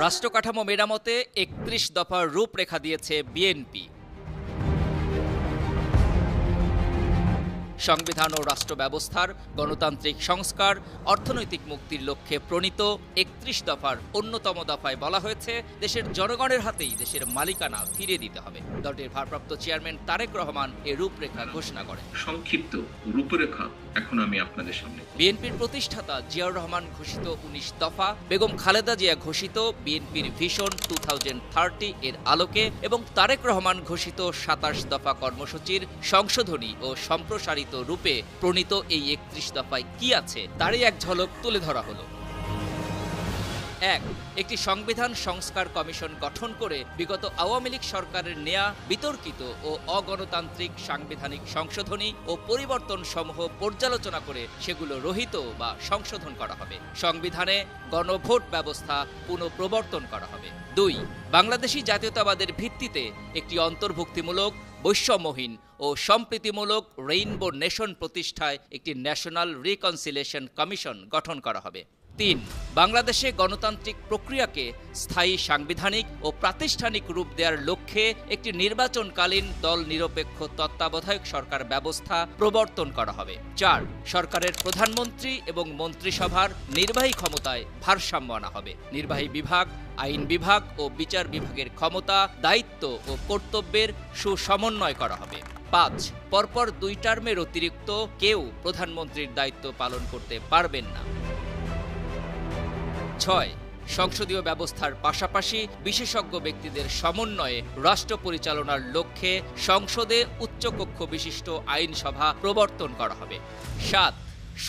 রাষ্ট্রকাঠামো মেরামতে ৩১ দফার রূপরেখা দিয়েছে বিএনপি। সংবিধান ও রাষ্ট্র ব্যবস্থার গণতান্ত্রিক সংস্কার, অর্থনৈতিক মুক্তির লক্ষ্যে প্রণীত ৩১ দফার অন্যতম দফায় বলা হয়েছে, দেশের জনগণের হাতেই দেশের মালিকানা ফিরিয়ে দিতে হবে। দলটির ভারপ্রাপ্ত চেয়ারম্যান তারেক রহমান এ রূপরেখা ঘোষণা করেন। সংক্ষিপ্ত রূপরেখা এখন আমি আপনাদের সামনে। বিএনপির প্রতিষ্ঠাতা জিয়াউর রহমান ঘোষিত ১৯ দফা, বেগম খালেদা জিয়া ঘোষিত বিএনপির ভিশন 2030 এর আলোকে এবং তারেক রহমান ঘোষিত ২৭ দফা কর্মসূচির সংশোধনী ও সম্প্রসারিত রূপে প্রণীত এই ৩১ দফায় কি আছে তারই এক ঝলক তুলে ধরা হলো। একটি সংবিধান সংস্কার কমিশন গঠন করে বিগত আওয়ামী লীগ সরকারের নেয়া বিতর্কিত ও অগণতান্ত্রিক সাংবিধানিক সংশোধনী ও পরিবর্তন সমূহ পর্যালোচনা করে সেগুলো রহিত বা সংশোধন করা হবে। সংবিধানে গণভোট ব্যবস্থা পুনঃপ্রবর্তন করা হবে। ২. বাংলাদেশী জাতীয়তাবাদের ভিত্তিতে একটি অন্তর্ভুক্তিমূলক, বৈষম্যহীন ও সম্প্রীতিমূলক রেইনবো নেশন প্রতিষ্ঠায় একটি ন্যাশনাল রিকনসিলিয়েশন কমিশন গঠন করা হবে। ৩. বাংলাদেশে গণতান্ত্রিক প্রক্রিয়াকে স্থায়ী সাংবিধানিক ও প্রাতিষ্ঠানিক রূপ দেওয়ার লক্ষ্যে একটি নির্বাচনকালীন দল নিরপেক্ষ তত্ত্বাবধায়ক সরকার ব্যবস্থা প্রবর্তন করা হবে। ৪. সরকারের প্রধানমন্ত্রী এবং মন্ত্রিসভার নির্বাহী ক্ষমতায় ভারসাম্য আনা হবে। নির্বাহী বিভাগ, আইন বিভাগ ও বিচার বিভাগের ক্ষমতা, দায়িত্ব ও কর্তব্যের সুসমন্বয় করা হবে। ৫. পরপর ২ টার্মের অতিরিক্ত কেউ প্রধানমন্ত্রীর দায়িত্ব পালন করতে পারবেন না। ৬. সংসদীয় ব্যবস্থার পাশাপাশি বিশেষজ্ঞ ব্যক্তিদের সমন্বয়ে রাষ্ট্র পরিচালনার লক্ষ্যে সংসদে উচ্চকক্ষ বিশিষ্ট আইনসভা প্রবর্তন করা হবে। ৭.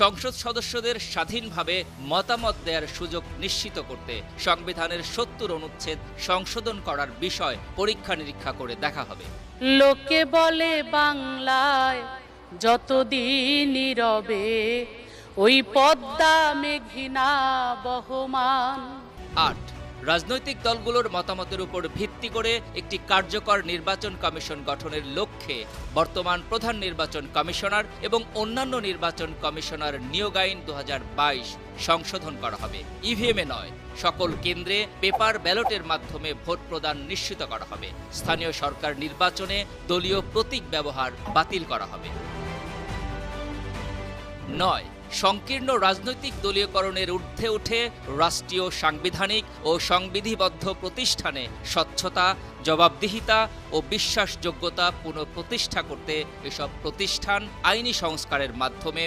সংসদ সদস্যদের স্বাধীনভাবে মতামত দেওয়ার সুযোগ নিশ্চিত করতে সংবিধানের ৭০ অনুচ্ছেদ সংশোধন করার বিষয় পরীক্ষা নিরীক্ষা করে দেখা হবে। লোকে বলে বাংলায় যতদিন নীরবে ওই পদ্মা মেঘনা বহমান। ৮. রাজনৈতিক দলগুলোর মতামতের উপর ভিত্তি করে একটি কার্যকর নির্বাচন কমিশন গঠনের লক্ষ্যে বর্তমান প্রধান নির্বাচন কমিশনার এবং অন্যান্য নির্বাচন কমিশনার নিয়োগ আইন ২০২২ সংশোধন করা হবে। ইভিএমে নয়, সকল কেন্দ্রে পেপার ব্যালটের মাধ্যমে ভোট প্রদান নিশ্চিত করা হবে। স্থানীয় সরকার নির্বাচনে দলীয় প্রতীক ব্যবহার বাতিল করা হবে। ৯. সংকীর্ণ রাজনৈতিক দলীয়করণের ঊর্ধ্বে উঠে রাষ্ট্রীয় সাংবিধানিক ও সংবিধিবদ্ধ প্রতিষ্ঠানে স্বচ্ছতা, জবাবদিহিতা ও বিশ্বাসযোগ্যতা পুনঃপ্রতিষ্ঠা করতে এসব প্রতিষ্ঠান আইনি সংস্কারের মাধ্যমে